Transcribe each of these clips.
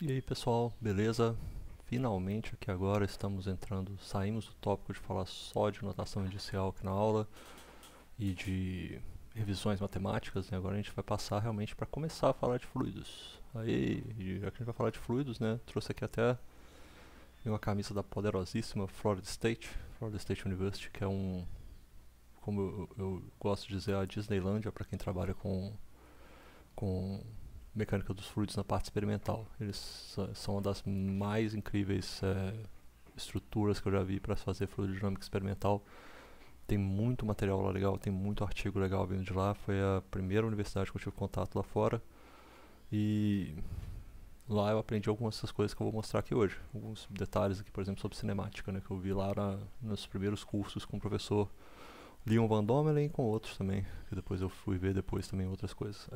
E aí pessoal, beleza? Finalmente aqui agora saímos do tópico de falar só de notação inicial aqui na aula e de revisões matemáticas, né? Agora a gente vai passar realmente para começar a falar de fluidos. Aí, já que a gente vai falar de fluidos, né? Trouxe aqui até uma camisa da poderosíssima Florida State University, que é como eu gosto de dizer, a Disneylândia para quem trabalha com mecânica dos fluidos na parte experimental. Eles são uma das mais incríveis estruturas que eu já vi para fazer fluidodinâmica experimental. Tem muito material lá legal, tem muito artigo legal vindo de lá. Foi a primeira universidade que eu tive contato lá fora. E lá eu aprendi algumas dessas coisas que eu vou mostrar aqui hoje. Alguns detalhes aqui, por exemplo, sobre cinemática, né, que eu vi lá nos primeiros cursos com o professor Leon Van Dommelen e com outros também, que depois eu fui ver depois também outras coisas.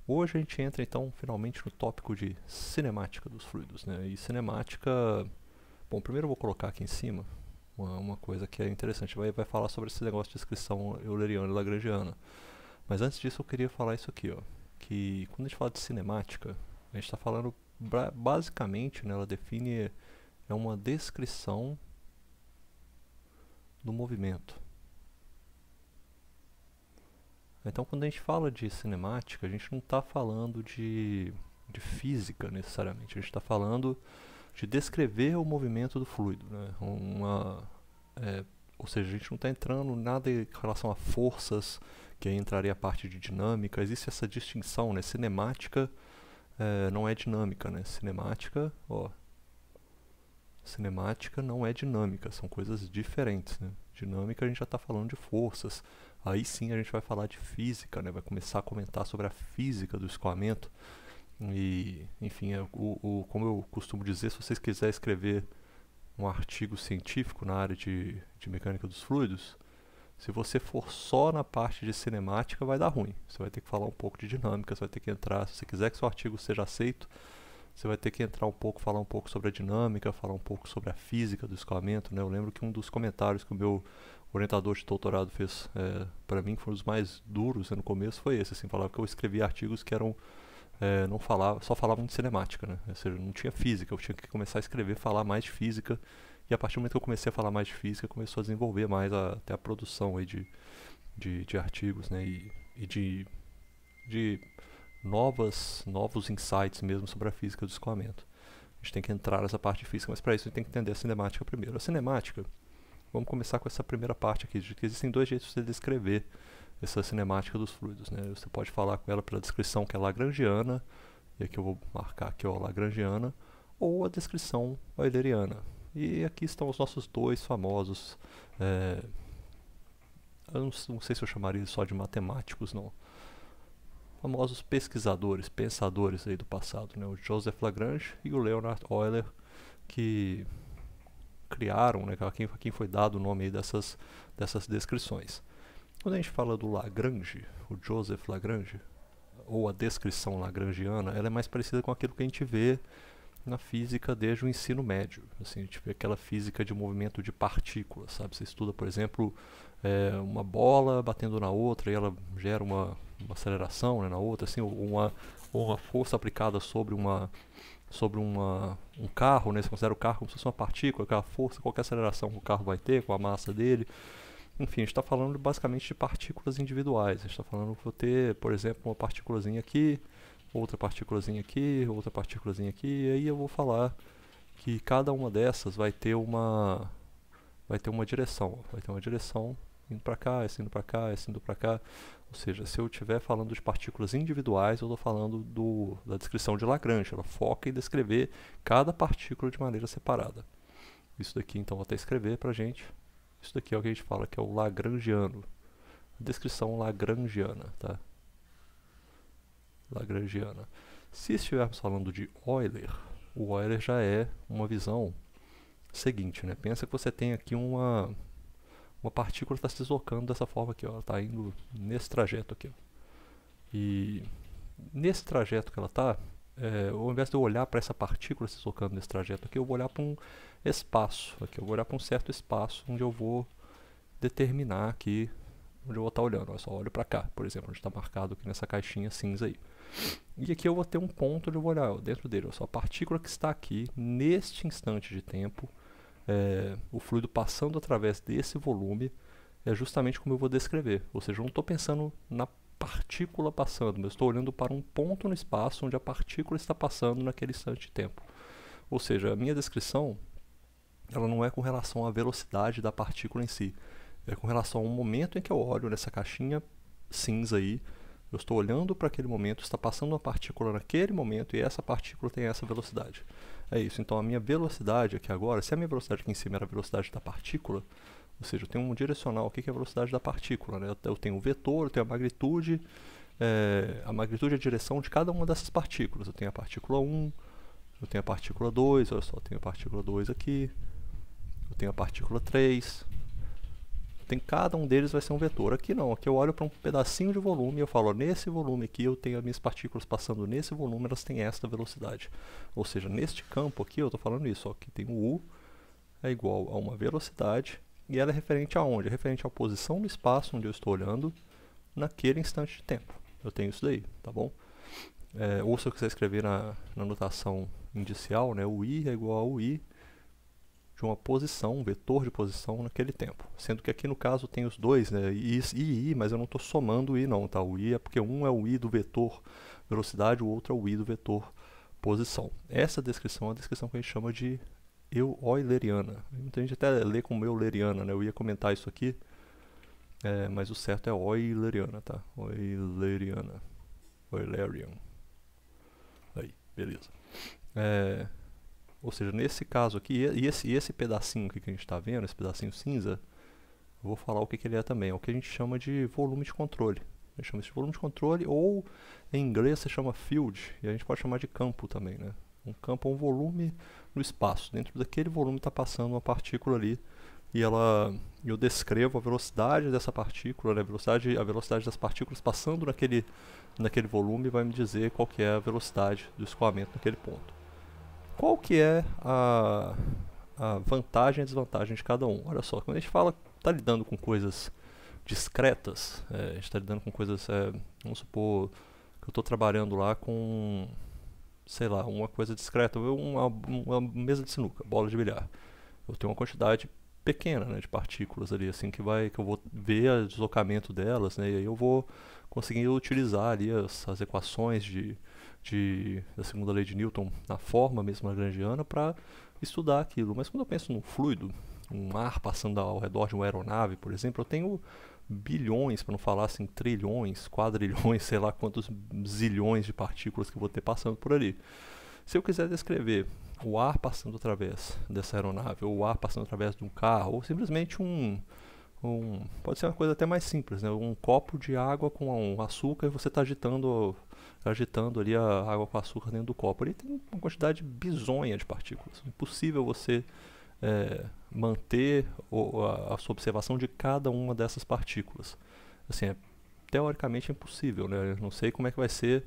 Hoje a gente entra então finalmente no tópico de cinemática dos fluidos, né? E cinemática, bom, primeiro eu vou colocar aqui em cima uma coisa que é interessante, vai falar sobre esse negócio de descrição euleriana e lagrangiana. Mas antes disso eu queria falar isso aqui, ó, que quando a gente fala de cinemática, a gente está falando basicamente, né, ela define é uma descrição do movimento. Então, quando a gente fala de cinemática, a gente não está falando de física necessariamente, a gente está falando de descrever o movimento do fluido, né? Ou seja, a gente não está entrando nada em relação a forças, que aí entraria a parte de dinâmica. Existe essa distinção, né? Cinemática não é dinâmica, né? Cinemática não é dinâmica, são coisas diferentes, né? Dinâmica a gente já está falando de forças. Aí sim a gente vai falar de física, né? Vai começar a comentar sobre a física do escoamento. E, enfim, como eu costumo dizer, se vocês quiserem escrever um artigo científico na área de mecânica dos fluidos, se você for só na parte de cinemática, vai dar ruim. Você vai ter que falar um pouco de dinâmica, você vai ter que entrar, se você quiser que seu artigo seja aceito, você vai ter que entrar um pouco, falar um pouco sobre a dinâmica, falar um pouco sobre a física do escoamento, né? Eu lembro que um dos comentários que o meu orientador de doutorado fez para mim, que foi um dos mais duros, né, no começo, foi esse, assim, falava que eu escrevia artigos que eram não falava, só falavam de cinemática, né? Ou seja, não tinha física, eu tinha que começar a escrever, falar mais de física, e a partir do momento que eu comecei a falar mais de física, começou a desenvolver mais até a produção aí de artigos, né? E de novos insights mesmo sobre a física do escoamento. A gente tem que entrar nessa parte física, mas para isso a gente tem que entender a cinemática primeiro. A cinemática, vamos começar com essa primeira parte aqui, de que existem dois jeitos de você descrever essa cinemática dos fluidos, né? Você pode falar com ela pela descrição que é lagrangiana, e aqui eu vou marcar aqui, ó, lagrangiana, ou a descrição euleriana. E aqui estão os nossos dois famosos, eu não sei se eu chamaria só de matemáticos, não, famosos pesquisadores, pensadores aí do passado, né? O Joseph Lagrange e o Leonhard Euler, que criaram, né, a quem foi dado o nome aí dessas descrições. Quando a gente fala do Lagrange, o Joseph Lagrange, ou a descrição lagrangiana, ela é mais parecida com aquilo que a gente vê na física desde o ensino médio. Assim, a gente vê aquela física de movimento de partículas, sabe? Você estuda, por exemplo, uma bola batendo na outra e ela gera uma aceleração, né, na outra, assim, ou uma força aplicada sobre um carro, né? Você considera o carro como se fosse uma partícula, aquela força, qualquer aceleração que o carro vai ter com a massa dele. Enfim, a gente está falando basicamente de partículas individuais. A gente está falando que vou ter, por exemplo, uma partículazinha aqui, outra partículazinha aqui, outra partículazinha aqui, e aí eu vou falar que cada uma dessas vai ter uma direção, indo para cá, essa indo para cá, essa indo para cá. Ou seja, se eu estiver falando de partículas individuais, eu estou falando da descrição de Lagrange. Ela foca em descrever cada partícula de maneira separada. Isso daqui, então, vou até escrever para a gente. Isso daqui é o que a gente fala que é o lagrangiano. A descrição lagrangiana, tá? Lagrangiana. Se estivermos falando de Euler, o Euler já é uma visão seguinte, né? Pensa que você tem aqui uma partícula que está se deslocando dessa forma aqui, ó. Ela está indo nesse trajeto aqui, ó. E nesse trajeto que ela está, ao invés de eu olhar para essa partícula se deslocando nesse trajeto aqui, eu vou olhar para um espaço aqui. Eu vou olhar para um certo espaço onde eu vou determinar aqui onde eu vou estar olhando. Eu só olho para cá, por exemplo, onde está marcado aqui nessa caixinha cinza aí. E aqui eu vou ter um ponto onde eu vou olhar dentro dele. Só a partícula que está aqui, neste instante de tempo, o fluido passando através desse volume, é justamente como eu vou descrever. Ou seja, eu não estou pensando na partícula passando, mas eu estou olhando para um ponto no espaço onde a partícula está passando naquele instante de tempo. Ou seja, a minha descrição ela não é com relação à velocidade da partícula em si, é com relação ao momento em que eu olho nessa caixinha cinza aí, eu estou olhando para aquele momento, está passando uma partícula naquele momento e essa partícula tem essa velocidade. É isso, então a minha velocidade aqui agora, se a minha velocidade aqui em cima era a velocidade da partícula, ou seja, eu tenho um direcional aqui que é a velocidade da partícula, né? Eu tenho o vetor, eu tenho a magnitude é a direção de cada uma dessas partículas. Eu tenho a partícula 1, eu tenho a partícula 2, olha só, eu tenho a partícula 2 aqui, eu tenho a partícula 3, cada um deles vai ser um vetor. Aqui não, aqui eu olho para um pedacinho de volume e eu falo, ó, nesse volume aqui eu tenho as minhas partículas passando nesse volume, elas têm esta velocidade. Ou seja, neste campo aqui eu estou falando isso, ó, que tem o U é igual a uma velocidade e ela é referente aonde? É referente à posição no espaço onde eu estou olhando naquele instante de tempo. Eu tenho isso daí, tá bom? Ou se eu quiser escrever na notação indicial, né, o I é igual ao I de uma posição, um vetor de posição naquele tempo. Sendo que aqui no caso tem os dois, né, I e I, mas eu não estou somando o I não, tá? O I é porque um é o I do vetor velocidade, o outro é o I do vetor posição. Essa descrição é a descrição que a gente chama de euleriana. Muita gente até lê como euleriana, né? Eu ia comentar isso aqui, mas o certo é euleriana, tá? Euleriana. Eulerian. Aí, beleza. Ou seja, nesse caso aqui, e esse pedacinho aqui que a gente está vendo, esse pedacinho cinza, eu vou falar o que ele é também. É o que a gente chama de volume de controle. A gente chama isso de volume de controle, ou em inglês se chama field, e a gente pode chamar de campo também, né? Um campo é um volume no espaço. Dentro daquele volume está passando uma partícula ali, e eu descrevo a velocidade dessa partícula, né? A velocidade das partículas passando naquele volume vai me dizer qual que é a velocidade do escoamento naquele ponto. Qual que é a vantagem e a desvantagem de cada um? Olha só, quando a gente está lidando com coisas discretas, a gente está lidando com coisas, vamos supor que eu estou trabalhando lá com, sei lá, uma coisa discreta, uma mesa de sinuca, bola de bilhar. Eu tenho uma quantidade pequena, né, de partículas ali, assim, que eu vou ver o deslocamento delas, né, e aí eu vou conseguir utilizar ali as equações da segunda lei de Newton na forma mesmo lagrangiana para estudar aquilo. Mas quando eu penso num fluido, um ar passando ao redor de uma aeronave, por exemplo, eu tenho bilhões, para não falar assim, trilhões, quadrilhões, sei lá quantos zilhões de partículas que eu vou ter passando por ali. Se eu quiser descrever o ar passando através dessa aeronave, ou o ar passando através de um carro, ou simplesmente pode ser uma coisa até mais simples, né? Um copo de água com um açúcar e você está agitando ali a água com açúcar dentro do copo. Ali tem uma quantidade bizonha de partículas. É impossível você manter a sua observação de cada uma dessas partículas. Assim, teoricamente impossível, né? Eu não sei como é que vai ser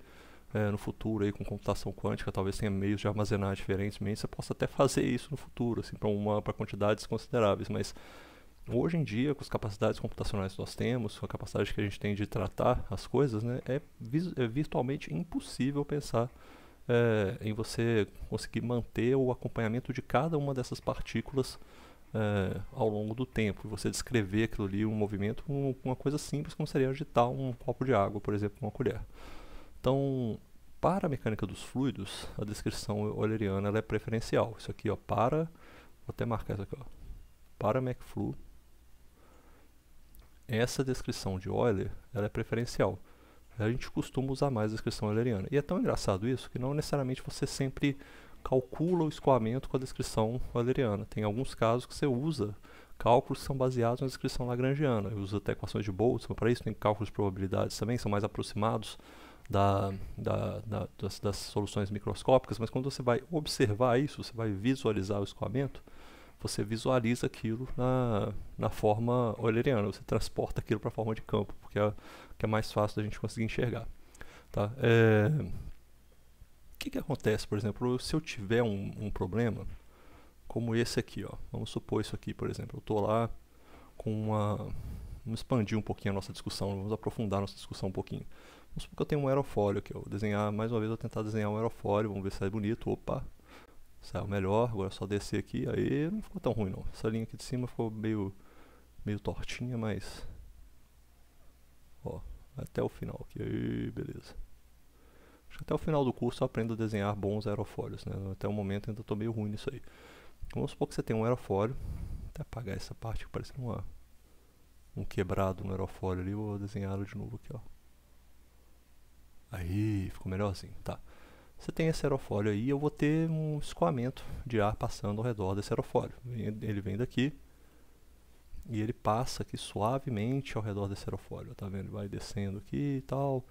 no futuro aí com computação quântica, talvez tenha meios de armazenar diferentemente, você possa até fazer isso no futuro, assim, para quantidades consideráveis, mas hoje em dia, com as capacidades computacionais que nós temos, com a capacidade que a gente tem de tratar as coisas, né, é virtualmente impossível pensar em você conseguir manter o acompanhamento de cada uma dessas partículas ao longo do tempo, e você descrever aquilo ali, um movimento, uma coisa simples como seria agitar um copo de água, por exemplo, com uma colher. Então, para a mecânica dos fluidos, a descrição euleriana ela é preferencial. Isso aqui, ó, vou até marcar isso aqui, ó, para McFlu, essa descrição de Euler ela é preferencial. A gente costuma usar mais a descrição euleriana. E é tão engraçado isso que não necessariamente você sempre calcula o escoamento com a descrição euleriana. Tem alguns casos que você usa cálculos que são baseados na descrição lagrangiana. Usa até equações de Boltzmann para isso, tem cálculos de probabilidades também, são mais aproximados das soluções microscópicas, mas quando você vai observar isso, você vai visualizar o escoamento, você visualiza aquilo na forma euleriana, você transporta aquilo para a forma de campo, porque é mais fácil da gente conseguir enxergar. Tá? O que acontece, por exemplo, se eu tiver um problema, como esse aqui, ó, vamos supor isso aqui, por exemplo, eu estou lá com vamos expandir um pouquinho a nossa discussão, vamos aprofundar a nossa discussão um pouquinho. Vamos supor que eu tenho um aerofólio aqui, eu vou desenhar, mais uma vez eu vou tentar desenhar um aerofólio, vamos ver se sai bonito, opa, saiu melhor, agora é só descer aqui, aí não ficou tão ruim não, essa linha aqui de cima ficou meio tortinha, mas, ó, até o final aqui, aí, beleza. Acho que até o final do curso eu aprendo a desenhar bons aerofólios, né, até o momento ainda estou meio ruim nisso aí. Vamos supor que você tem um aerofólio, até apagar essa parte que parece um quebrado no aerofólio ali, vou desenhá-lo de novo aqui, ó. Aí, ficou melhor assim, tá. Você tem esse aerofólio aí, eu vou ter um escoamento de ar passando ao redor desse aerofólio. Ele vem daqui e ele passa aqui suavemente ao redor desse aerofólio, tá vendo? Ele vai descendo aqui e tal,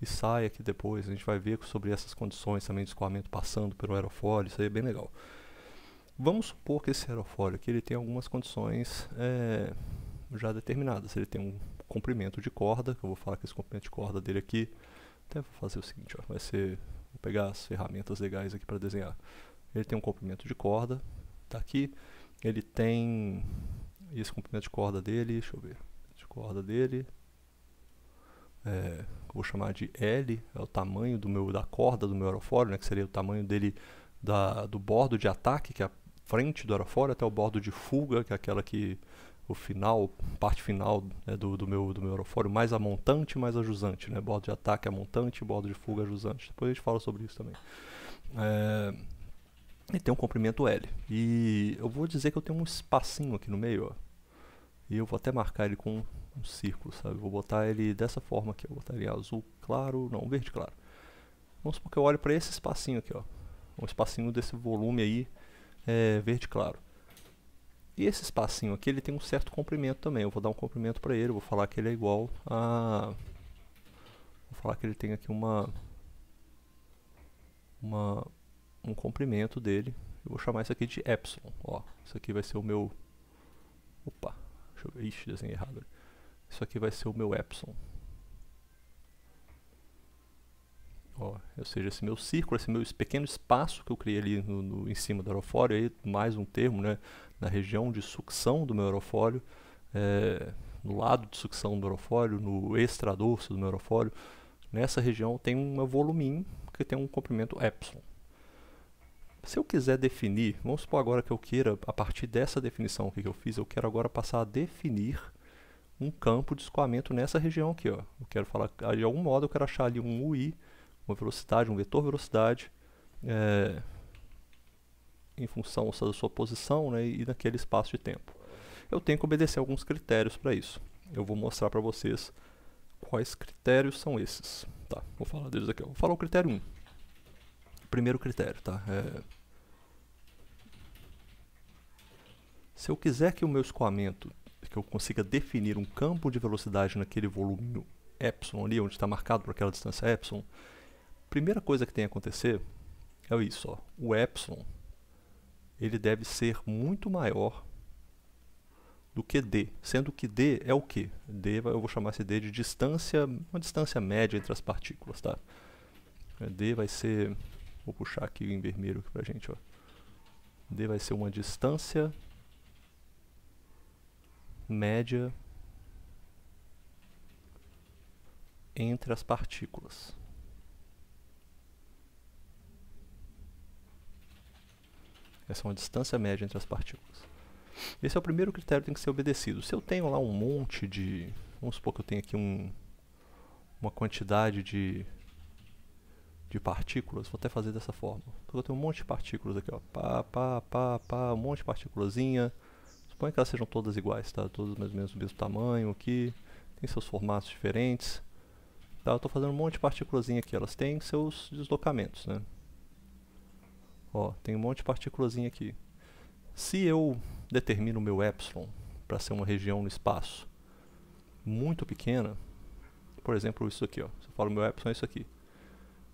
e sai aqui depois. A gente vai ver sobre essas condições também de escoamento passando pelo aerofólio, isso aí é bem legal. Vamos supor que esse aerofólio aqui ele tem algumas condições já determinadas. Ele tem um comprimento de corda, que eu vou falar que esse comprimento de corda dele aqui, até vou fazer o seguinte, ó, vai ser, vou pegar as ferramentas legais aqui para desenhar. Ele tem um comprimento de corda, tá aqui, ele tem esse comprimento de corda dele, deixa eu ver, de corda dele, vou chamar de L, é o tamanho da corda do meu aerofólio, né, que seria o tamanho dele do bordo de ataque, que é a frente do aerofólio, até o bordo de fuga, que é aquela que parte final, né, do meu aerofólio, mais a montante, mais a jusante, né? Bordo de ataque a montante, bordo de fuga a jusante. Depois a gente fala sobre isso também. Ele tem um comprimento L. E eu vou dizer que eu tenho um espacinho aqui no meio, ó. E eu vou até marcar ele com um círculo, sabe? Vou botar ele dessa forma aqui. Eu vou botar ele azul claro, não, verde claro. Vamos supor que eu olho para esse espacinho aqui, ó. Um espacinho desse volume aí, verde claro. E esse espacinho aqui, ele tem um certo comprimento também. Eu vou dar um comprimento para ele, vou falar que ele é igual a... Vou falar que ele tem aqui um comprimento dele. Eu vou chamar isso aqui de epsilon. Ó, isso aqui vai ser o meu... Opa, deixa eu ver. Ixi, desenhei errado. Isso aqui vai ser o meu epsilon. Ó, ou seja, esse meu círculo, esse meu pequeno espaço que eu criei ali em cima do aerofólio, aí, mais um termo, né, na região de sucção do meu aerofólio, no lado de sucção do aerofólio, no extradorso do meu aerofólio, nessa região tem um voluminho que tem um comprimento epsilon. Se eu quiser definir, vamos supor agora que eu queira, a partir dessa definição aqui que eu fiz, eu quero agora passar a definir um campo de escoamento nessa região aqui, ó. Eu quero falar, de algum modo eu quero achar ali um UI, uma velocidade, um vetor velocidade, em função da sua posição, né, e naquele espaço de tempo. Eu tenho que obedecer alguns critérios para isso. Eu vou mostrar para vocês quais critérios são esses. Tá, vou falar deles aqui. Vou falar o critério 1. Primeiro critério, tá? Se eu quiser que o meu escoamento, que eu consiga definir um campo de velocidade naquele volume epsilon ali, onde está marcado por aquela distância epsilon, primeira coisa que tem que acontecer é isso, ó. O epsilon ele deve ser muito maior do que d, sendo que d é o que? D, eu vou chamar esse d de distância, uma distância média entre as partículas, tá? D vai ser, vou puxar aqui em vermelho aqui pra gente, ó. D vai ser uma distância média entre as partículas. Essa é uma distância média entre as partículas. Esse é o primeiro critério que tem que ser obedecido. Se eu tenho lá um monte de... Vamos supor que eu tenho aqui uma quantidade de partículas. Vou até fazer dessa forma. Então eu tenho um monte de partículas aqui, ó. Um monte de partículazinha. Suponha que elas sejam todas iguais, tá? Todas mais ou menos do mesmo tamanho aqui. Tem seus formatos diferentes. Tá? Eu estou fazendo um monte de partículazinha aqui. Elas têm seus deslocamentos, né? Ó, tem um monte de partículazinha aqui. Se eu determino o meu epsilon para ser uma região no espaço muito pequena, por exemplo, isso aqui, ó. Se eu falo meu epsilon é isso aqui.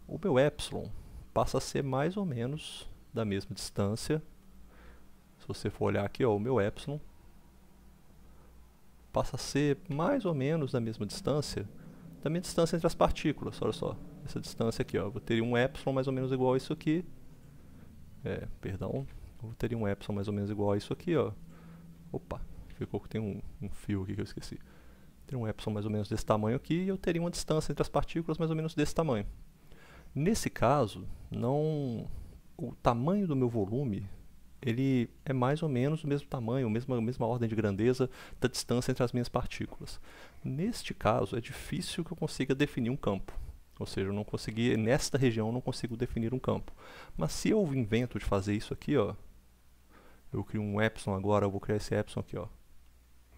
O meu epsilon passa a ser mais ou menos da mesma distância. Se você for olhar aqui, ó, o meu epsilon passa a ser mais ou menos da mesma distância da minha distância entre as partículas. Olha só, essa distância aqui, ó. Eu teria um epsilon mais ou menos igual a isso aqui. Perdão, eu teria um epsilon mais ou menos igual a isso aqui, ó. Opa, ficou que tem um fio aqui que eu esqueci. Teria um epsilon mais ou menos desse tamanho aqui e eu teria uma distância entre as partículas mais ou menos desse tamanho. Nesse caso, o tamanho do meu volume ele é mais ou menos o mesmo tamanho, a mesma ordem de grandeza da distância entre as minhas partículas. Neste caso, é difícil que eu consiga definir um campo. Ou seja, eu não consegui, nesta região eu não consigo definir um campo. Mas se eu invento de fazer isso aqui, ó, eu crio um epsilon agora, eu vou criar esse epsilon aqui, ó.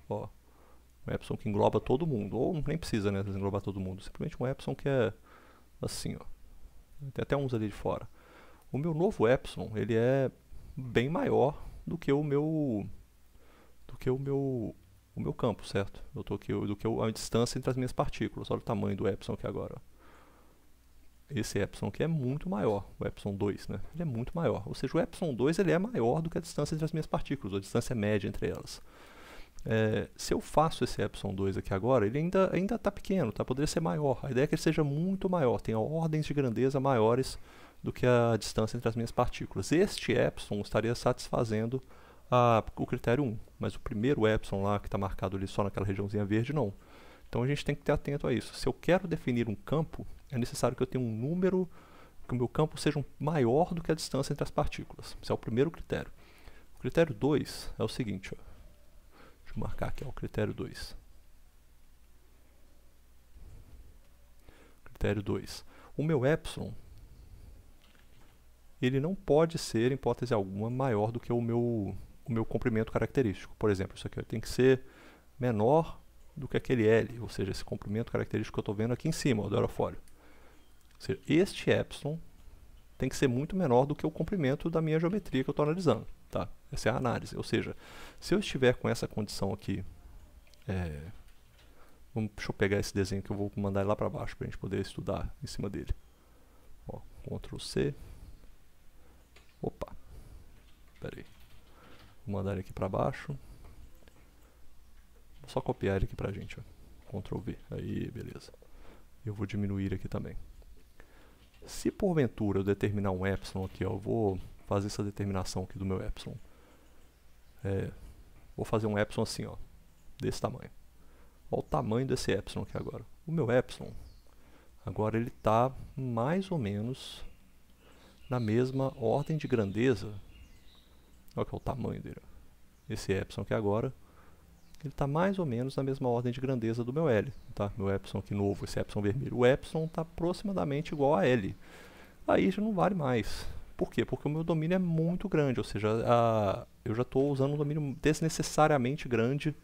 Um epsilon que engloba todo mundo. Ou nem precisa, né, englobar todo mundo. Simplesmente um epsilon que é assim, ó. Tem até uns ali de fora. O meu novo epsilon, ele é bem maior do que o meu campo, certo? Do que a distância entre as minhas partículas. Olha o tamanho do epsilon aqui agora. Esse epsilon aqui é muito maior, o epsilon 2, né? Ele é muito maior. Ou seja, o epsilon 2 ele é maior do que a distância entre as minhas partículas, a distância média entre elas. Se eu faço esse epsilon 2 aqui agora, ele ainda está pequeno, tá? Poderia ser maior. A ideia é que ele seja muito maior, tenha ordens de grandeza maiores do que a distância entre as minhas partículas. Este epsilon estaria satisfazendo o critério 1, mas o primeiro epsilon lá, que está marcado ali só naquela regiãozinha verde, não. Então a gente tem que ter atento a isso. Se eu quero definir um campo, é necessário que eu tenha um número, que o meu campo seja maior do que a distância entre as partículas. Esse é o primeiro critério. O critério 2 é o seguinte, ó. Deixa eu marcar aqui, ó, o critério 2. Critério 2. O meu epsilon, ele não pode ser, em hipótese alguma, maior do que o meu comprimento característico. Por exemplo, isso aqui tem que ser menor do que aquele L, ou seja, esse comprimento característico que eu estou vendo aqui em cima, ó, do aerofólio. Ou seja, este epsilon tem que ser muito menor do que o comprimento da minha geometria que eu estou analisando. Tá? Essa é a análise. Ou seja, se eu estiver com essa condição aqui, deixa eu pegar esse desenho que eu vou mandar ele lá para baixo para a gente poder estudar em cima dele. Ó, Ctrl C. Opa, espera aí. Vou mandar ele aqui para baixo. Vou só copiar ele aqui para a gente. Ó. Ctrl V. Aí, beleza. Eu vou diminuir aqui também. Se porventura eu determinar um epsilon aqui, ó, eu vou fazer essa determinação aqui do meu epsilon. Vou fazer um epsilon assim, ó, desse tamanho. Olha o tamanho desse epsilon aqui agora. O meu epsilon, agora ele está mais ou menos na mesma ordem de grandeza. Olha que é o tamanho dele. Esse epsilon aqui agora, ele está mais ou menos na mesma ordem de grandeza do meu L. Tá? Meu epsilon aqui novo, esse epsilon vermelho. O epsilon está aproximadamente igual a L. Aí já não vale mais. Por quê? Porque o meu domínio é muito grande, ou seja, eu já estou usando um domínio desnecessariamente grande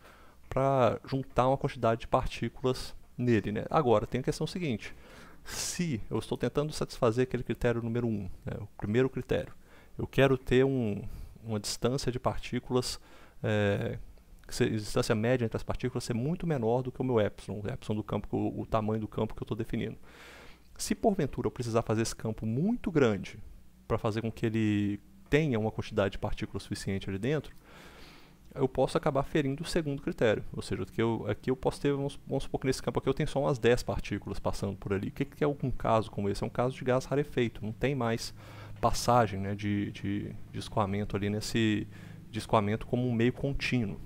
para juntar uma quantidade de partículas nele. Né? Agora, tem a questão seguinte. Se eu estou tentando satisfazer aquele critério número 1, né, o primeiro critério, eu quero ter uma distância de partículas, a distância média entre as partículas ser muito menor do que o meu epsilon, o epsilon do campo, o tamanho do campo que eu estou definindo. Se porventura eu precisar fazer esse campo muito grande para fazer com que ele tenha uma quantidade de partículas suficiente ali dentro, eu posso acabar ferindo o segundo critério. Ou seja, aqui eu posso ter, vamos supor que nesse campo aqui eu tenho só umas 10 partículas passando por ali. O que é um caso como esse? É um caso de gás rarefeito. Não tem mais passagem, né, de escoamento ali nesse de escoamento como um meio contínuo.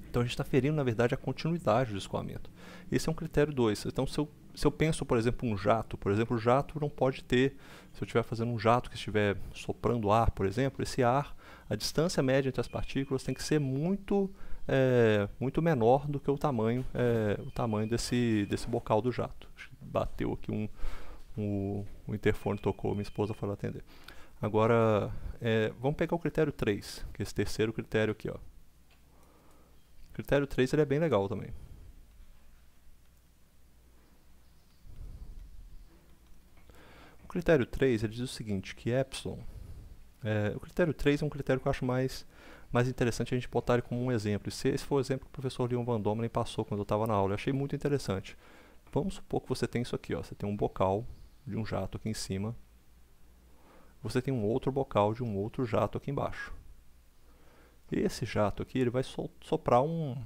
Então a gente está ferindo, na verdade, a continuidade do escoamento. Esse é um critério 2. Então, se eu penso, por exemplo, um jato, o jato não pode ter, se eu estiver fazendo um jato que estiver soprando ar, por exemplo, esse ar, a distância média entre as partículas tem que ser muito menor do que o tamanho desse bocal do jato. Bateu aqui o interfone tocou, minha esposa foi lá atender. Agora, vamos pegar o critério 3, que é esse terceiro critério aqui, ó. O critério 3 ele é bem legal também. O critério 3 ele diz o seguinte, que epsilon... o critério 3 é um critério que eu acho mais interessante a gente botar ele como um exemplo. Esse foi o exemplo que o professor Leon Van Domelen passou quando eu estava na aula. Eu achei muito interessante. Vamos supor que você tem isso aqui, ó. Você tem um bocal de um jato aqui em cima. Você tem um outro bocal de um outro jato aqui embaixo. Esse jato aqui ele vai soprar um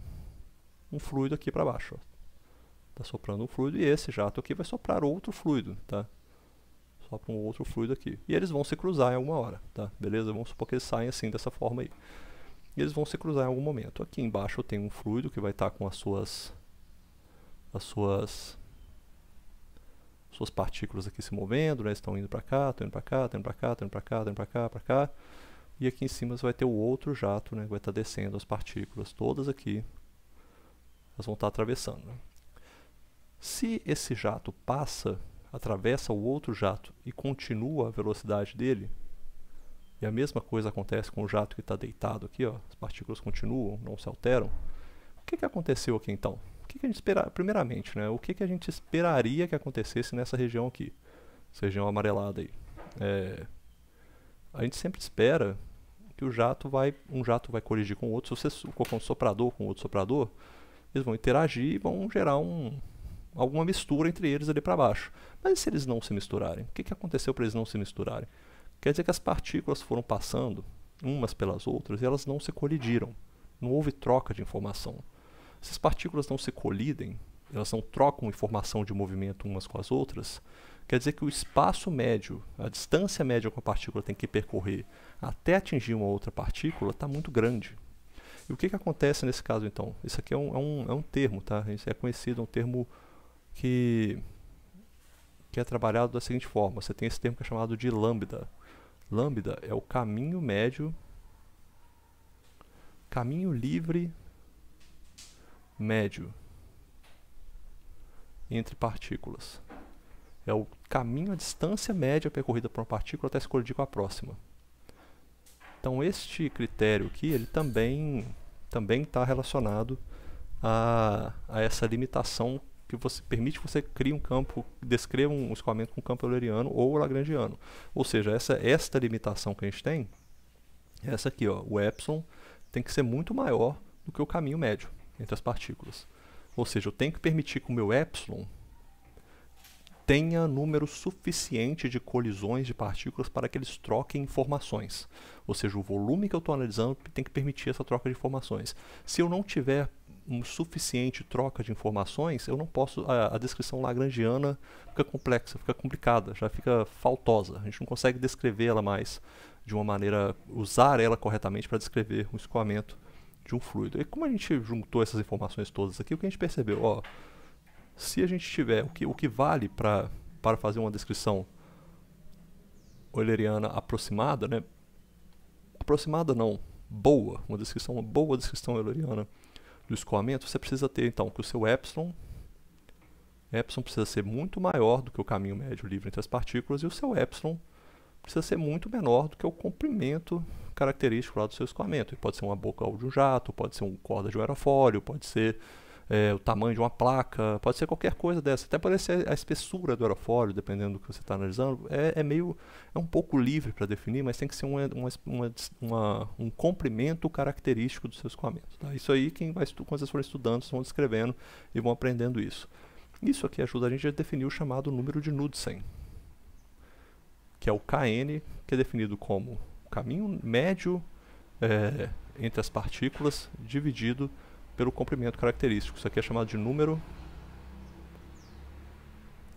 fluido aqui para baixo. Está soprando um fluido e esse jato aqui vai soprar outro fluido. Tá? Sopra um outro fluido aqui. E eles vão se cruzar em alguma hora. Tá? Beleza? Vamos supor que eles saem assim, dessa forma aí. E eles vão se cruzar em algum momento. Aqui embaixo eu tenho um fluido que vai estar com as suas as suas partículas aqui se movendo, né? Estão indo para cá, estão indo para cá, estão indo para cá, estão indo para cá, estão indo para cá, para cá. E aqui em cima você vai ter o outro jato, né? Vai estar descendo as partículas todas aqui. Elas vão estar atravessando, né? Se esse jato passa, atravessa o outro jato e continua a velocidade dele, e a mesma coisa acontece com o jato que está deitado aqui, ó, as partículas continuam, não se alteram. O que aconteceu aqui então? O que a gente espera, primeiramente, né? O que a gente esperaria que acontecesse nessa região aqui, essa região amarelada aí? A gente sempre espera que um jato vai colidir com o outro. Se você colocar um soprador com outro soprador, eles vão interagir e vão gerar alguma mistura entre eles ali para baixo. Mas e se eles não se misturarem? O que aconteceu para eles não se misturarem? Quer dizer que as partículas foram passando umas pelas outras e elas não se colidiram. Não houve troca de informação. Se as partículas não se colidem, elas não trocam informação de movimento umas com as outras, quer dizer que o espaço médio, a distância média que a partícula tem que percorrer até atingir uma outra partícula está muito grande. E o que acontece nesse caso então? Isso aqui é um termo, tá? Isso é conhecido, é um termo que é trabalhado da seguinte forma. Você tem esse termo que é chamado de lambda. Lambda é o caminho médio, caminho livre médio entre partículas. É o caminho, a distância média percorrida por uma partícula até se colidir com a próxima. Então este critério aqui, ele também está relacionado a essa limitação que permite que você crie um campo, descreva um escoamento com campo euleriano ou lagrangiano. Ou seja, esta limitação que a gente tem, essa aqui, ó, o epsilon tem que ser muito maior do que o caminho médio entre as partículas. Ou seja, eu tenho que permitir que o meu epsilon tenha número suficiente de colisões de partículas para que eles troquem informações. Ou seja, o volume que eu estou analisando tem que permitir essa troca de informações. Se eu não tiver um suficiente troca de informações, eu não posso. A descrição lagrangiana fica complexa, fica complicada, já fica faltosa. A gente não consegue descrever ela mais de uma maneira, usar ela corretamente para descrever o escoamento de um fluido. E como a gente juntou essas informações todas aqui, o que a gente percebeu? Ó, se a gente tiver o que vale para fazer uma descrição euleriana aproximada, né? Aproximada não, boa, uma boa descrição euleriana do escoamento, você precisa ter então que o seu epsilon precisa ser muito maior do que o caminho médio livre entre as partículas, e o seu epsilon precisa ser muito menor do que o comprimento característico lá do seu escoamento. E pode ser uma boca de um jato, pode ser uma corda de um aerofólio, pode ser o tamanho de uma placa, pode ser qualquer coisa dessa, até pode ser a espessura do aerofólio, dependendo do que você está analisando. É um pouco livre para definir, mas tem que ser um comprimento característico do seu escoamento. Tá? Isso aí, quando vocês forem estudando, vocês vão descrevendo e vão aprendendo isso. Isso aqui ajuda a gente a definir o chamado número de Knudsen, que é o Kn, que é definido como o caminho médio entre as partículas dividido pelo comprimento característico. Isso aqui é chamado de número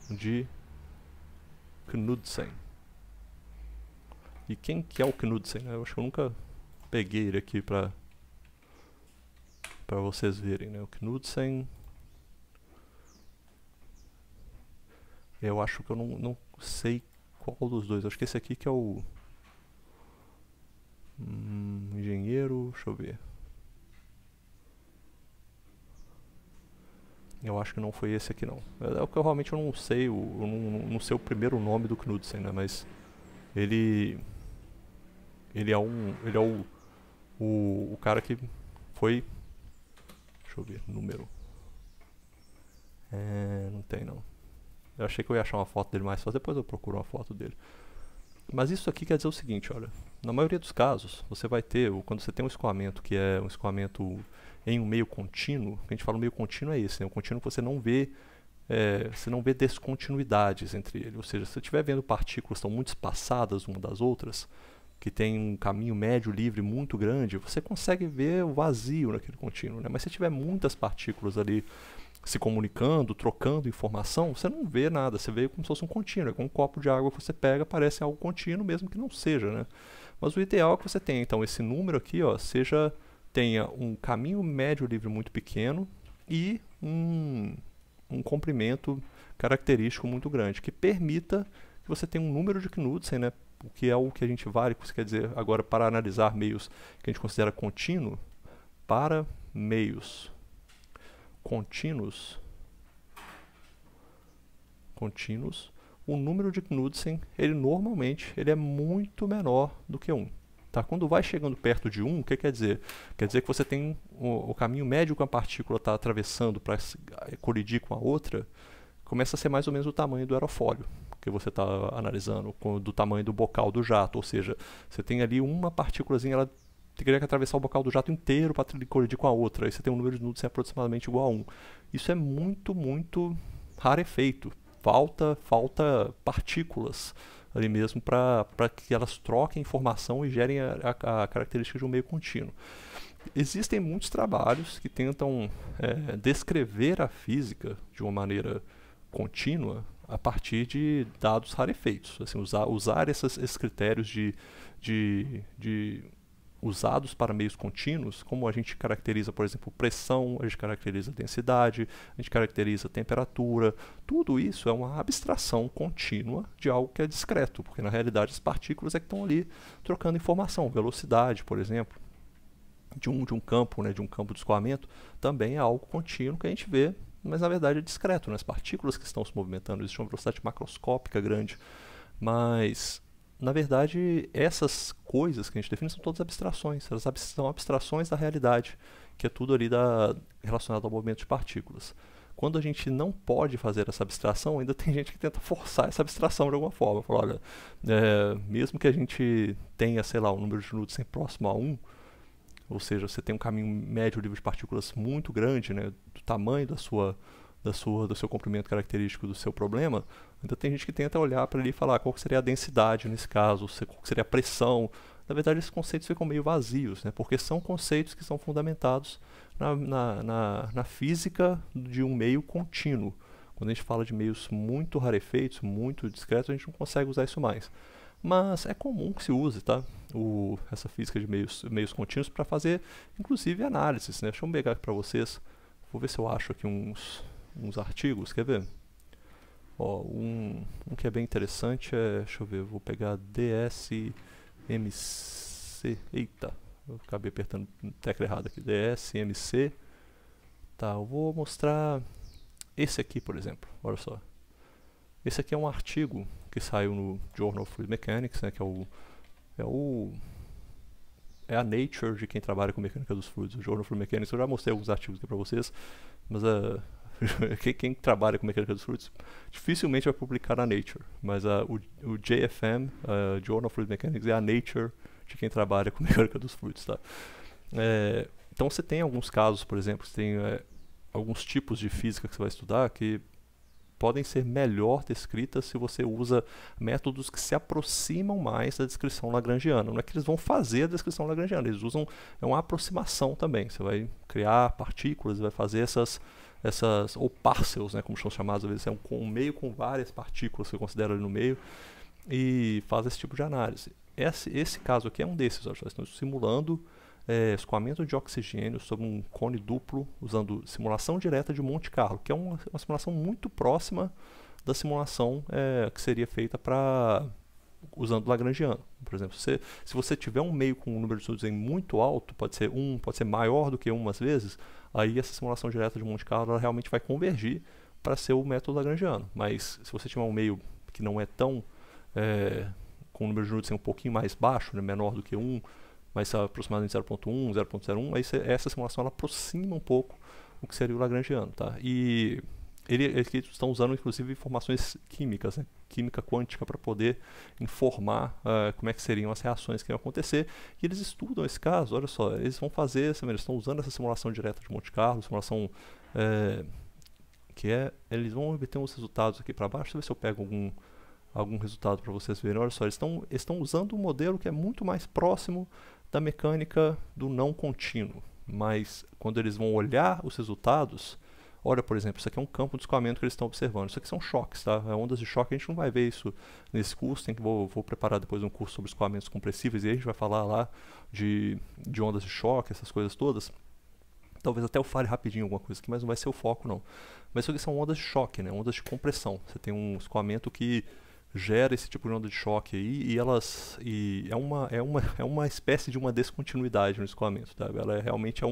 de Knudsen. E quem que é o Knudsen? Eu acho que eu nunca peguei ele aqui para vocês verem, né? O Knudsen, eu acho que eu não sei qual dos dois. Acho que esse aqui que é o engenheiro, deixa eu ver. Eu acho que não foi esse aqui não. É o que eu realmente não sei, não sei o primeiro nome do Knudsen, né? Mas ele é o cara que foi, deixa eu ver, número. Não tem não. Eu achei que eu ia achar uma foto dele mais fácil, depois eu procuro uma foto dele. Mas isso aqui quer dizer o seguinte, olha, na maioria dos casos, você vai ter, quando você tem um escoamento que é um escoamento em um meio contínuo, a gente fala meio contínuo é esse, né? O contínuo que você não vê descontinuidades entre eles, ou seja, se você estiver vendo partículas que estão muito espaçadas uma das outras, que tem um caminho médio livre muito grande, você consegue ver o vazio naquele contínuo, né? Mas se tiver muitas partículas ali se comunicando, trocando informação, você não vê nada, você vê como se fosse um contínuo, é como um copo de água que você pega, parece algo contínuo mesmo que não seja, né? Mas o ideal é que você tenha, então, esse número aqui, ó, tenha um caminho médio livre muito pequeno e um um comprimento característico muito grande, que permita que você tenha um número de Knudsen, né, o que é o que a gente vale, isso quer dizer, agora para analisar meios que a gente considera contínuo, para meios contínuos, o número de Knudsen, ele normalmente ele é muito menor do que 1. Tá? Quando vai chegando perto de 1, o que quer dizer? Quer dizer que você tem o caminho médio que a partícula está atravessando para colidir com a outra, começa a ser mais ou menos o tamanho do aerofólio que você está analisando, do tamanho do bocal do jato, ou seja, você tem ali uma partículazinha, ela teria que atravessar o bocal do jato inteiro para colidir com a outra, aí você tem um número de Knudsen aproximadamente igual a 1. Isso é muito, muito rarefeito. Falta partículas ali mesmo para que elas troquem informação e gerem a característica de um meio contínuo. Existem muitos trabalhos que tentam descrever a física de uma maneira contínua a partir de dados rarefeitos, assim, usar esses critérios usados para meios contínuos, como a gente caracteriza, por exemplo, pressão, a gente caracteriza densidade, a gente caracteriza temperatura. Tudo isso é uma abstração contínua de algo que é discreto, porque na realidade as partículas é que estão ali trocando informação. Velocidade, por exemplo, de um campo, né, de um campo de escoamento, também é algo contínuo que a gente vê, mas na verdade é discreto, né? As partículas que estão se movimentando, existe uma velocidade macroscópica grande, mas na verdade, essas coisas que a gente define são todas abstrações. Elas são abstrações da realidade, que é tudo ali relacionado ao movimento de partículas. Quando a gente não pode fazer essa abstração, ainda tem gente que tenta forçar essa abstração de alguma forma. Fala, olha, mesmo que a gente tenha, sei lá, um número de Knudsen próximo a 1, ou seja, você tem um caminho médio livre de partículas muito grande, né, do tamanho do seu comprimento característico do seu problema, ainda tem gente que tenta olhar para ali e falar qual seria a densidade nesse caso, qual seria a pressão. Na verdade, esses conceitos ficam meio vazios, né? Porque são conceitos que são fundamentados na física de um meio contínuo. Quando a gente fala de meios muito rarefeitos, muito discretos, a gente não consegue usar isso mais. Mas é comum que se use, tá? Essa física de meios contínuos para fazer, inclusive, análises, né? Deixa eu pegar aqui para vocês. Vou ver se eu acho aqui uns artigos, quer ver? Ó, um que é bem interessante deixa eu ver, eu vou pegar DSMC, eita, eu acabei apertando a tecla errada aqui, DSMC, tá, eu vou mostrar esse aqui, por exemplo, olha só. Esse aqui é um artigo que saiu no Journal of Fluid Mechanics, né, que é a Nature de quem trabalha com mecânica dos fluidos. O Journal of Fluid Mechanics, eu já mostrei alguns artigos aqui para vocês, mas quem trabalha com mecânica dos fluidos dificilmente vai publicar na Nature, mas o JFM, Journal of Fluid Mechanics, é a Nature de quem trabalha com mecânica dos fluidos, tá? Então você tem alguns casos, por exemplo, você tem alguns tipos de física que você vai estudar que podem ser melhor descritas se você usa métodos que se aproximam mais da descrição lagrangiana. Não é que eles vão fazer a descrição lagrangiana, eles usam uma aproximação também. Você vai criar partículas, vai fazer essas ou parcels, né, como são chamados, às vezes é um meio com várias partículas que você considera ali no meio, e faz esse tipo de análise. Esse caso aqui é um desses, nós estamos simulando escoamento de oxigênio sobre um cone duplo, usando simulação direta de Monte Carlo, que é uma simulação muito próxima da simulação que seria feita usando Lagrangiano. Por exemplo, se você tiver um meio com um número de Knudsen muito alto, pode ser maior do que 1 às vezes, aí essa simulação direta de Monte Carlo ela realmente vai convergir para ser o método Lagrangiano. Mas se você tiver um meio que não é tão com um número de Knudsen um pouquinho mais baixo, né, menor do que 1, mas aproximadamente 0.1, 0.01, aí essa simulação ela aproxima um pouco o que seria o Lagrangiano, tá? E eles estão usando inclusive informações químicas, né? Química quântica, para poder informar como é que seriam as reações que iam acontecer, e eles estudam esse caso. Olha só, eles vão fazer, eles estão usando essa simulação direta de Monte Carlo, simulação eles vão obter uns resultados aqui para baixo. Deixa eu ver se eu pego algum resultado para vocês verem. Olha só, eles estão usando um modelo que é muito mais próximo da mecânica do não contínuo, mas quando eles vão olhar os resultados, olha, por exemplo, isso aqui é um campo de escoamento que eles estão observando. Isso aqui são choques, tá? Ondas de choque, a gente não vai ver isso nesse curso, vou preparar depois um curso sobre escoamentos compressíveis, e aí a gente vai falar lá de ondas de choque, essas coisas todas. Talvez até eu fale rapidinho alguma coisa aqui, mas não vai ser o foco não. Mas isso aqui são ondas de choque, né? Ondas de compressão. Você tem um escoamento que gera esse tipo de onda de choque aí é uma espécie de uma descontinuidade no escoamento, tá? Ela realmente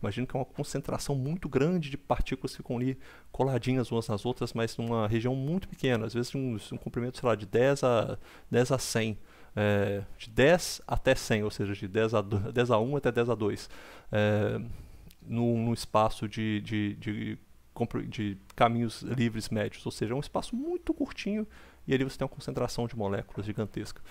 imagino que é uma concentração muito grande de partículas que ficam ali coladinhas umas nas outras, mas numa região muito pequena, às vezes um comprimento, sei lá, de 10 a 100, de 10 até 100, ou seja, de 10 a 1 até 10 a 2, num espaço de caminhos livres médios, ou seja, é um espaço muito curtinho e ali você tem uma concentração de moléculas gigantesca.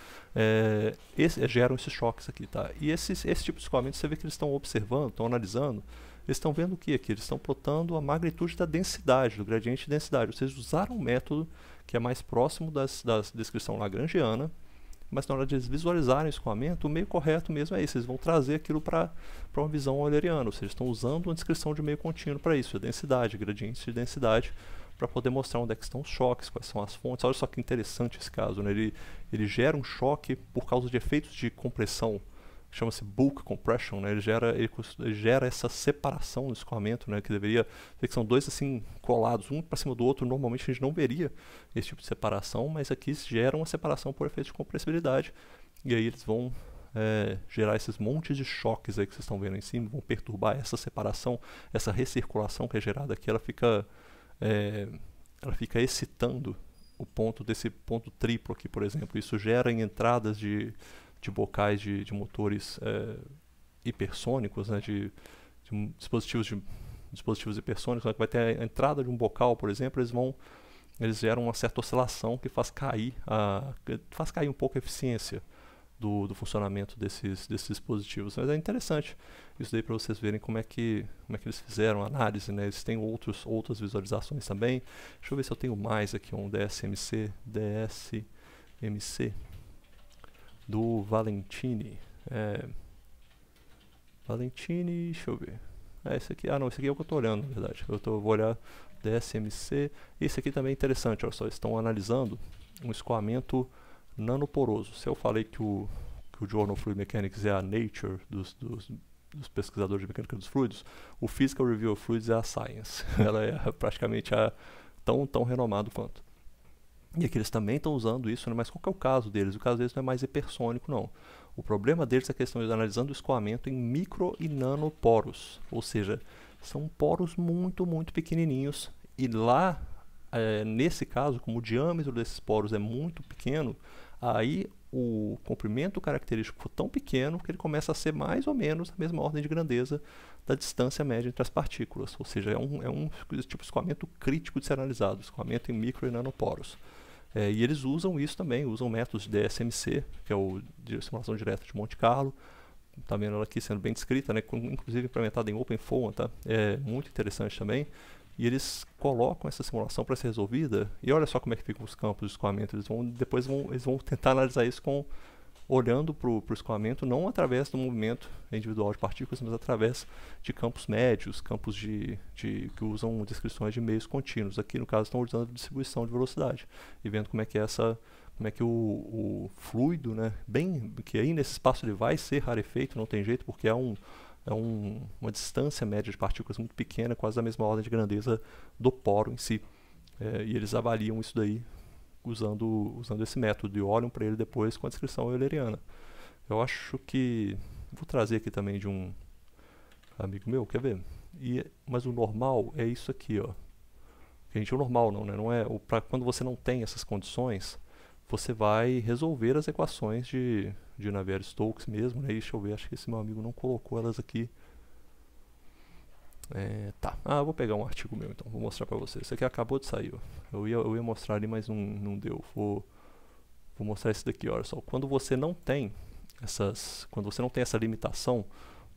Geram esses choques aqui, tá? E esse tipo de escoamento, você vê que eles estão observando, estão analisando, eles estão vendo o que aqui? Eles estão plotando a magnitude da densidade, do gradiente de densidade. Vocês usaram um método que é mais próximo da descrição lagrangiana, mas na hora de eles visualizarem o escoamento, o meio correto mesmo é esse. Eles vão trazer aquilo para uma visão euleriana, ou seja, estão usando uma descrição de meio contínuo para isso, a densidade, gradientes de densidade, para poder mostrar onde é que estão os choques, quais são as fontes. Olha só que interessante esse caso, né? Ele gera um choque por causa de efeitos de compressão, chama-se bulk compression, né? Ele gera essa separação no escoamento, né? Que deveria ser que são dois assim colados, um para cima do outro. Normalmente a gente não veria esse tipo de separação, mas aqui gera uma separação por efeito de compressibilidade, e aí eles vão gerar esses montes de choques aí que vocês estão vendo em cima, vão perturbar essa separação, essa recirculação que é gerada aqui, ela fica excitando o ponto desse ponto triplo aqui, por exemplo. Isso gera em entradas de bocais de motores hipersônicos, né, de dispositivos hipersônicos, né, que vai ter a entrada de um bocal, por exemplo, eles geram uma certa oscilação que faz cair um pouco a eficiência do funcionamento desses dispositivos. Mas é interessante isso daí para vocês verem como é que eles fizeram a análise, né? Eles têm outras visualizações também. Deixa eu ver se eu tenho mais aqui, um DSMC do Valentini. Valentini, deixa eu ver. Esse aqui, não, esse aqui é o que eu estou olhando, na verdade. Vou olhar DSMC. Esse aqui também é interessante, olha só, estão analisando um escoamento nanoporoso. Se eu falei que o Journal of Fluid Mechanics é a Nature dos pesquisadores de mecânica dos fluidos, o Physical Review of Fluids é a Science. Ela é praticamente tão renomado quanto. E aqui eles também estão usando isso, né? Mas qual que é o caso deles? O caso deles não é mais hipersônico, não. O problema deles é que eles estão analisando o escoamento em micro e nanoporos, ou seja, são poros muito, muito pequenininhos, e lá, nesse caso, como o diâmetro desses poros é muito pequeno, aí o comprimento característico for tão pequeno que ele começa a ser mais ou menos a mesma ordem de grandeza da distância média entre as partículas, ou seja, é um tipo de escoamento crítico de ser analisado, escoamento em micro e nanoporos. E eles usam isso também, usam métodos de DSMC, que é o de simulação direta de Monte Carlo. Está vendo ela aqui sendo bem descrita, né, inclusive implementada em OpenFOAM, tá? É muito interessante também. E eles colocam essa simulação para ser resolvida, e olha só como é que ficam os campos de escoamento. Eles vão tentar analisar isso olhando para o escoamento, não através do movimento individual de partículas, mas através de campos médios, campos que usam descrições de meios contínuos. Aqui, no caso, estão usando distribuição de velocidade e vendo como é que o fluido, né, que aí nesse espaço ele vai ser rarefeito, não tem jeito, porque é uma distância média de partículas muito pequena, quase da mesma ordem de grandeza do poro em si. E eles avaliam isso daí usando esse método e olham para ele depois com a descrição euleriana. Eu acho que... Vou trazer aqui também de um amigo meu, quer ver? Mas o normal é isso aqui, ó. Gente, o normal não, né? Não é, quando você não tem essas condições, você vai resolver as equações de Navier-Stokes mesmo, né? Deixa eu ver, acho que esse meu amigo não colocou elas aqui. Tá. Eu vou pegar um artigo meu então, vou mostrar pra vocês. Esse aqui acabou de sair, ó. Eu ia mostrar ali, mas não deu. Vou mostrar esse daqui, olha só. Quando você não tem essa limitação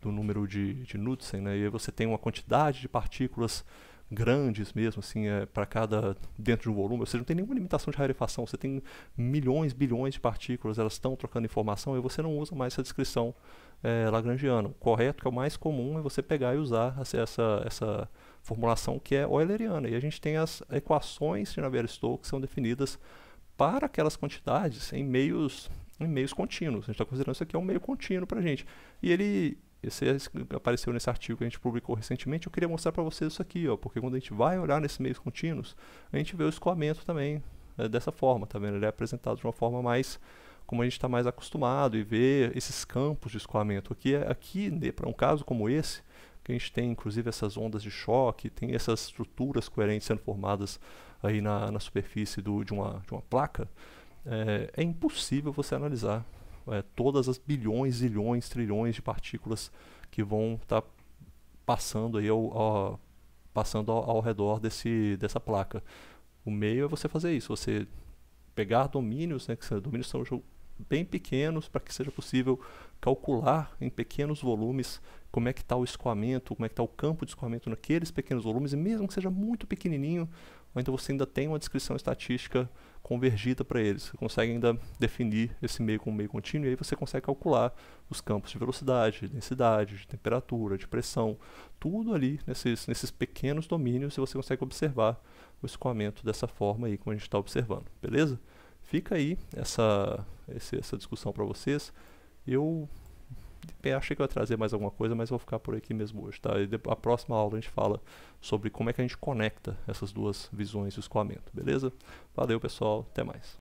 do número de Knudsen, né, e aí você tem uma quantidade de partículas grandes mesmo, assim, para cada dentro de um volume, você não tem nenhuma limitação de rarefação, você tem milhões, bilhões de partículas, elas estão trocando informação e você não usa mais essa descrição lagrangiana. O correto, que é o mais comum, é você pegar e usar essa formulação que é euleriana, e a gente tem as equações de Navier-Stokes que são definidas para aquelas quantidades em meios contínuos. A gente está considerando isso aqui um meio contínuo para a gente. E ele esse apareceu nesse artigo que a gente publicou recentemente. Eu queria mostrar para vocês isso aqui, ó, porque quando a gente vai olhar nesses meios contínuos, a gente vê o escoamento também dessa forma, tá vendo? Ele é apresentado de uma forma mais como a gente está mais acostumado e ver esses campos de escoamento. Aqui para um caso como esse, que a gente tem inclusive essas ondas de choque, tem essas estruturas coerentes sendo formadas aí na superfície de uma placa, é impossível você analisar todas as bilhões, zilhões, trilhões de partículas que vão estar passando aí ao redor dessa placa. O meio é você fazer isso, você pegar domínios, né, que domínios são bem pequenos, para que seja possível calcular em pequenos volumes como é que está o escoamento, como é que está o campo de escoamento naqueles pequenos volumes, e mesmo que seja muito pequenininho, então você ainda tem uma descrição estatística convergida para eles. Você consegue ainda definir esse meio como meio contínuo, e aí você consegue calcular os campos de velocidade, de densidade, de temperatura, de pressão, tudo ali nesses pequenos domínios, e você consegue observar o escoamento dessa forma aí, como a gente está observando, beleza? Fica aí essa discussão para vocês. Eu achei que eu ia trazer mais alguma coisa, mas vou ficar por aqui mesmo hoje, tá? E a próxima aula a gente fala sobre como é que a gente conecta essas duas visões do escoamento, beleza? Valeu, pessoal, até mais.